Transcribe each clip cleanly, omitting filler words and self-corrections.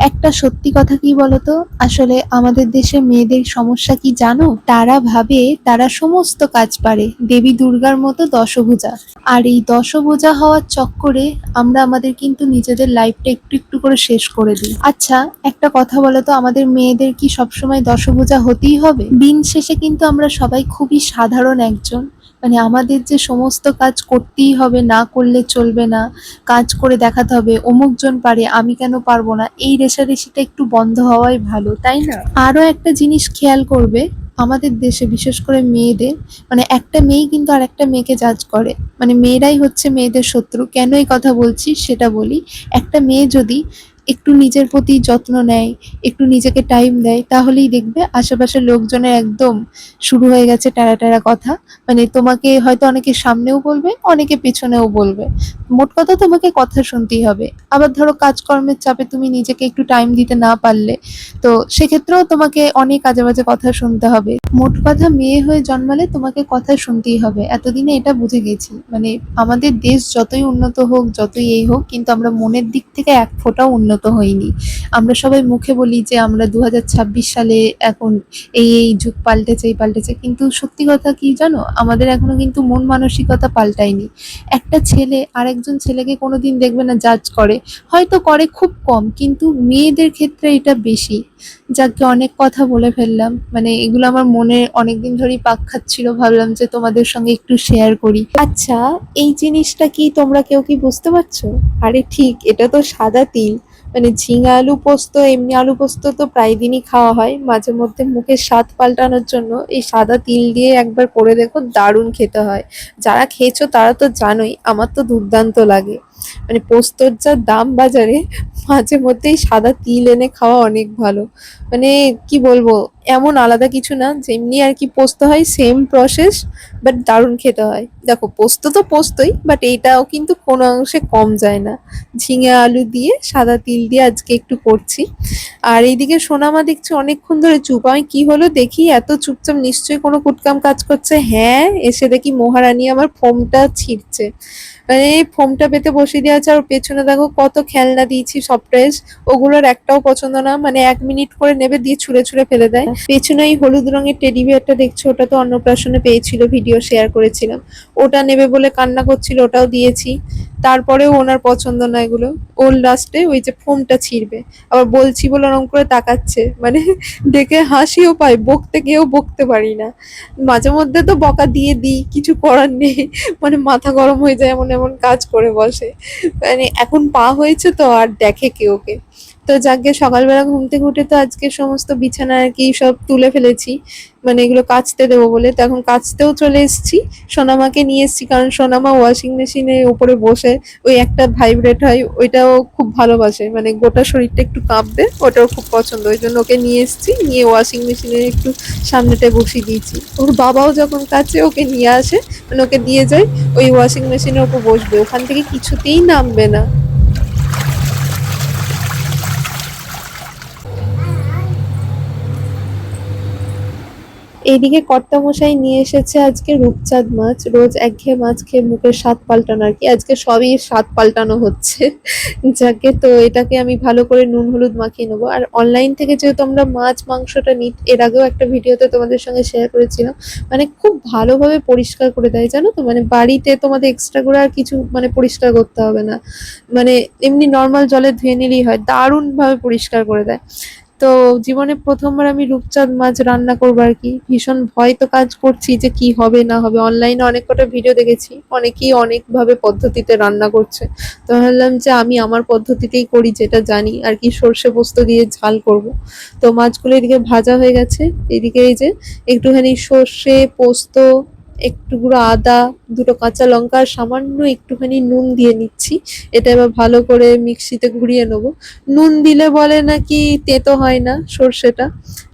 একটা সত্যি কথা কি বলতো, আসলে আমাদের দেশে মেয়েদের সমস্যা কি জানো? তারা ভাবে তারা সমস্ত কাজ পারে, দেবী দুর্গার মতো দশভুজা। আর এই দশভুজা হওয়ার চক্করে আমরা আমাদের কিন্তু নিজেদের লাইফটা একটু একটু করে শেষ করে দিই। আচ্ছা, একটা কথা বলো তো, আমাদের মেয়েদের কি সবসময় দশভুজা হতেই হবে? দিন শেষে কিন্তু আমরা সবাই খুবই সাধারণ একজন, মানে আমাদের যে সমস্ত কাজ করতেই হবে, না করলে চলবে না, কাজ করে দেখাতে হবে, অমুকজন পারে আমি কেন পারবো না, এই রেষারেষিটা একটু বন্ধ হওয়াই ভালো, তাই না? আরো একটা জিনিস খেয়াল করবে, আমাদের দেশে বিশেষ করে মেয়েদের, মানে একটা মেয়েই কিন্তু আর একটা মেয়েকে জাজ করে, মানে মেয়েরাই হচ্ছে মেয়েদের শত্রু। কেন এই কথা বলছি সেটা বলি। একটা মেয়ে যদি একটু নিজের প্রতি যত্ন নেয়, একটু নিজেকে টাইম দেয়, তাহলেই দেখবে আশেপাশের লোকজনের একদম শুরু হয়ে গেছে ট্যারা ট্যারা কথা। মানে তোমাকে হয়তো অনেকে সামনেও বলবে, অনেকে পেছনেও বলবে, মোট কথা তোমাকে কথা শুনতেই হবে। আবার ধরো কাজকর্মের চাপে তুমি নিজেকে একটু টাইম দিতে না পারলে, তো সেক্ষেত্রেও তোমাকে অনেক আজে বাজে কথা শুনতে হবে। মোট কথা, মেয়ে হয়ে জন্মালে তোমাকে কথা শুনতেই হবে, এতদিনে এটা বুঝে গেছি। মানে আমাদের দেশ যতই উন্নত হোক, যতই এই হোক, কিন্তু আমরা মনের দিক থেকে এক ফোঁটাও উন্নত হইনি। আমরা সবাই মুখে বলি যে আমরা 2026 সালে এখন এই যুগ পাল্টেছে, এই পাল্টেছে, কিন্তু সত্যি কথা কি জানো, আমাদের এখনো কিন্তু মন মানসিকতা পাল্টায়নি। একটা ছেলে আরেকজন ছেলেকে কোনোদিন দেখবে না জাজ করে, হয়তো করে খুব কম, কিন্তু মেয়েদের ক্ষেত্রে এটা বেশি। যাকে অনেক কথা বলে ফেললাম, মানে এগুলো আমার মনে অনেকদিন ধরেই পাক খাচ্ছিল, ভাবলাম যে তোমাদের সঙ্গে একটু শেয়ার করি। আচ্ছা, এই জিনিসটা কি তোমরা কেউ কি বুঝতে পারছো? আরে ঠিক, এটা তো সাদা তিল। মানে ঝিঙে আলু পোস্ত, এমনি আলু পোস্ত তো প্রায় দিনই খাওয়া হয়, মাঝে মধ্যে মুখের স্বাদ পাল্টানোর জন্য এই সাদা তিল দিয়ে একবার করে দেখো, দারুণ খেতে হয়। যারা খেয়েছো তারা তো জানোই, আমার তো দুর্দান্ত লাগে। মানে পোস্তর যা দাম বাজারে, মাঝে মধ্যেই সাদা তিল এনে খাওয়া অনেক ভালো। মানে কি বলবো, এমন আলাদা কিছু না, যেমনি আর কি পোস্ত হয় সেম প্রসেস, বাট দারুণ খেতে হয়। দেখো পোস্ত তো পোস্তই, বাট এইটাও কিন্তু কোনো অংশে কম যায় না। ঝিঙে আলু দিয়ে সাদা তিল দিয়ে আজকে একটু করছি। আর এইদিকে সোনামা দেখছি অনেকক্ষণ ধরে চুপ। আমি কি হলো দেখি, এত চুপচাপ, নিশ্চয়ই কোনো কুটকাম কাজ করছে। হ্যাঁ, এসে দেখি মহারানী আমার ফোমটা ছিঁড়ছে। মানে এই ফোমটা পেতে বসিয়ে দেওয়া আছে, আর ওর পেছনে দেখো কত খেলনা দিয়েছি, সব ড্রেস, ওগুলোর একটাও পছন্দ না, মানে 1 মিনিট করে নেবে, দিয়ে ছুঁড়ে ছুঁড়ে ফেলে দেয়। পেছনে এই হলুদ রঙের টেডি বিয়ারটা দেখছো, ওটা তো অন্নপ্রাশনে পেয়েছিল, ভিডিও শেয়ার করেছিলাম। ওটা নেবে বলে কান্না করছিল, ওটাও দিয়েছি। তারপরেও ওনার পছন্দ না এগুলো। ওর লাস্টে ওই যে ফোমটা ছিঁড়বে, আবার বলছি বলে ওরকম করে তাকাচ্ছে, মানে দেখে হাসিও পায়, বকতে গিয়েও বকতে পারি না। মাঝে মধ্যে তো বকা দিয়ে দিই, কিছু করার নেই। মানে মাথা গরম হয়ে যায়, এমন এমন কাজ করে বসে। মানে এখন পা হয়েছে তো আর দেখে কে ওকে। তো যাকে সকালবেলা ঘুম থেকে উঠে তো আজকে সমস্ত বিছানা আর কি সব তুলে ফেলেছি, মানে এগুলো কাচতে দেবো বলে। তো এখন কাচতেও চলে এসেছি, সোনামাকে নিয়ে এসেছি, কারণ সোনামা ওয়াশিং মেশিনের উপরে বসে ওই একটা ভাইব্রেট হয়, ওইটাও খুব ভালোবাসে, মানে গোটা শরীরটা একটু কাঁপবে, ওটাও খুব পছন্দ, ওই জন্য ওকে নিয়ে এসেছি, নিয়ে ওয়াশিং মেশিনে একটু সামনেটায় বসিয়ে দিয়েছি। ওর বাবাও যখন কাছে ওকে নিয়ে আসে, মানে ওকে দিয়ে যায়, ওই ওয়াশিং মেশিনের উপর বসবে, ওখান থেকে কিছুতেই নামবে না। এইদিকে কর্তামশাই নিয়ে এসেছে আজকে রূপচাঁদ মাছ। রোজ একঘেয়ে মাছ খেয়ে মুখের স্বাদ পাল্টানো আর কি, আজকে সবই স্বাদ পাল্টানো হচ্ছে। যাকে, তো এটাকে আমি ভালো করে নুন হলুদ মাখিয়ে নেবো। আর অনলাইন থেকে যেহেতু আমরা মাছ মাংসটা নিই, এর আগেও একটা ভিডিওতে তোমাদের সঙ্গে শেয়ার করেছিলাম, মানে খুব ভালোভাবে পরিষ্কার করে দেয়, জানো তো। মানে বাড়িতে তোমাদের এক্সট্রা করে আর কিছু মানে পরিষ্কার করতে হবে না, মানে এমনি নর্মাল জলে ধুয়ে নিলেই হয়, দারুণ ভাবে পরিষ্কার করে দেয়। তো জীবনে প্রথমবার আমি রূপচাঁদ মাছ রান্না করবো আর কি, ভীষণ ভয় তো কাজ করছি যে কি হবে না হবে। অনলাইনে অনেক কটা ভিডিও দেখেছি, অনেকেই অনেক ভাবে পদ্ধতিতে রান্না করছে, তো ভাবলাম যে আমি আমার পদ্ধতিতেই করি, যেটা জানি আর কি, সর্ষে পোস্ত দিয়ে ঝাল করব। তো মাছগুলো এদিকে ভাজা হয়ে গেছে, এদিকে এই যে একটুখানি সর্ষে পোস্ত, একটু গুঁড়ো আদা, দুটো কাঁচা লঙ্কা আর সামান্য একটুখানি নুন দিয়ে নিচ্ছি। এটা এবার ভালো করে মিক্সিতে ঘুরিয়ে নেবো। নুন দিলে বলে নাকি তেতো হয় না সর্ষেটা,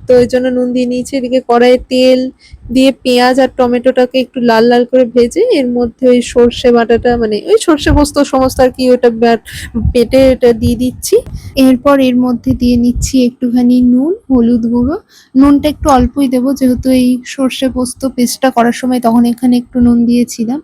তো ওই জন্য নুন দিয়ে নিয়েছি। এদিকে কড়াইয়ে তেল, দিয়ে পেঁয়াজ আর টমেটোটাকে একটু লাল লাল করে ভেজে এর মধ্যে ওই সর্ষে বাটাটা মানে ওই সর্ষে পোস্ত সমস্ত আর কি ওটা বেটে এটা দিয়ে দিচ্ছি। এরপর এর মধ্যে দিয়ে নিচ্ছি একটুখানি নুন, হলুদ গুঁড়ো। নুনটা একটু অল্পই দেবো যেহেতু এই সর্ষে পোস্ত পেস্টটা করার সময় তখন এখানে একটু নুন দিয়েছিলাম।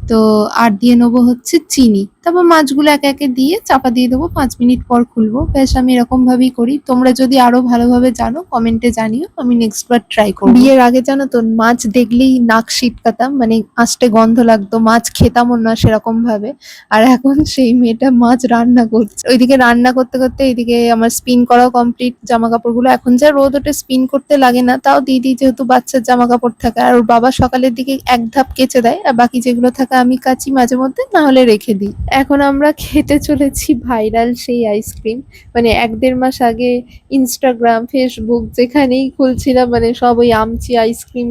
তো আর দিয়ে নেবো হচ্ছে চিনি। তারপর মাছগুলো একে একে দিয়ে চাপা দিয়ে দেবো, 5 মিনিট পর খুলবো। ব্যাস আমি এরকম ভাবেই করি। তোমরা যদি আরো ভালোভাবে জানো কমেন্টে জানিও, আমি নেক্সট বার ট্রাই করবো। বিয়ের আগে জানো তো মাছ দেখলেই নাক সিটকাতাম, মানে আষ্টে গন্ধ লাগতো, মাছ খেতামও না সেরকম ভাবে। আর এখন সেই মেয়েটা মাছ রান্না করছে, ওইদিকে রান্না করতে করতে এইদিকে আমার স্পিন করা কমপ্লিট। জামা কাপড়গুলো এখন যা রোদ ওঠে স্পিন করতে লাগে না, তাও দিদি যেহেতু বাচ্চার জামা কাপড় থাকে আর ওর বাবা সকালের দিকে এক ধাপ কেচে দেয়, আর বাকি যেগুলো থাকে আমি কাচি মাঝে মধ্যে, না হলে রেখে দিই। এখন আমরা খেতে চলেছি ভাইরাল সেই আইসক্রিম। মানে 1-1.5 মাস আগে ইনস্টাগ্রাম, ফেসবুক যেখানেই খুলছিলাম মানে সব ওই আমচি আইসক্রিম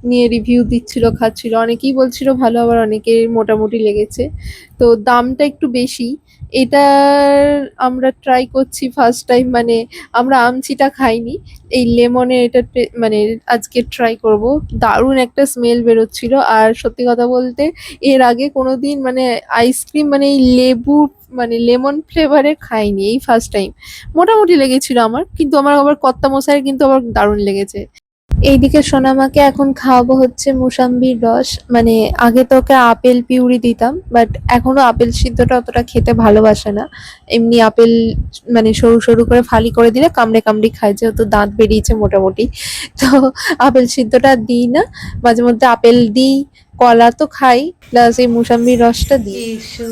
নিয়ে রিভিউ দিচ্ছিল, খাচ্ছিল। অনেকেই বলছিল ভালো, আবার অনেকের মোটামুটি লেগেছে। তো দামটা একটু বেশি। এটার আমরা ট্রাই করছি ফার্স্ট টাইম, মানে আমরা আমচিটা খাইনি, এই লেমনের এটা মানে আজকে ট্রাই করব। দারুণ একটা স্মেল বেরোচ্ছিল। আর সত্যি কথা বলতে এর আগে কোনোদিন মানে আইসক্রিম মানে এই লেবু মানে লেমন ফ্লেভারের খাইনি, এই ফার্স্ট টাইম। মোটামুটি লেগেছিল আমার, কিন্তু আমার আবার কর্তা মশাইয়ের কিন্তু আবার দারুণ লেগেছে। এইদিকে সোনামাকে এখন খাওয়াবো হচ্ছে মুসাম্বির রস। মানে আগে তো ওকে আপেল পিউরি দিতাম, বাট এখনো আপেল সিদ্ধটা অতটা খেতে ভালোবাসে না। এমনি আপেল মানে সরু সরু করে ফালি করে দিলে কামড়ে কামড়ে খায়, যেহেতু দাঁত বেরিয়েছে মোটামুটি। তো আপেল সিদ্ধটা দিই না, মাঝে মধ্যে আপেল দিই, কলা তো খাই, প্লাস এই মুসাম্বির রসটা দিই। এসো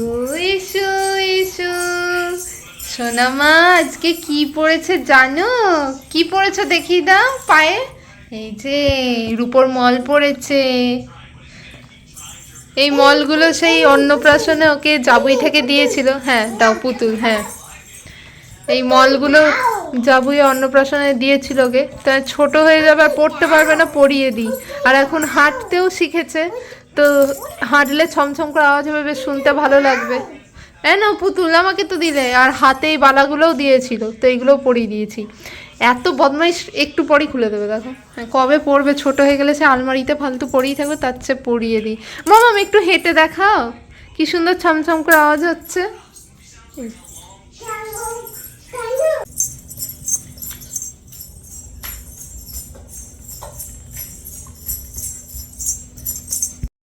এসো এসো সোনামা, আজকে কি পড়েছে জানো? কি পড়েছো দেখিয়ে দাও পায়ে। এই যে রূপোর মল পড়েছে। এই মলগুলো সেই অন্নপ্রাশনে ওকে জাবুই থেকে দিয়েছিল। হ্যাঁ দাও পুতুল, হ্যাঁ এই মলগুলো জাবুই অন্নপ্রাশনে দিয়েছিল ওকে। তা ছোট হয়ে যাবে আর পড়তে পারবে না, পরিয়ে দিই। আর এখন হাঁটতেও শিখেছে, তো হাঁটলে ছমছম করে আওয়াজ হবে, বেশ শুনতে ভালো লাগবে। না পুতুল আমাকে তো দিলে, আর হাতে এই বালাগুলোও দিয়েছিল, তো এইগুলোও পরিয়ে দিয়েছি। এত বদমাইশ, একটু পরেই খুলে দেবে দেখো। হ্যাঁ কবে পড়বে, ছোট হয়ে গেলে সে আলমারিতে ফালতু পড়েই থাকবে, তার চেয়ে পরিয়ে দিই। মামাম একটু হেঁটে দেখাও, কি সুন্দর ছমছম করে আওয়াজ হচ্ছে।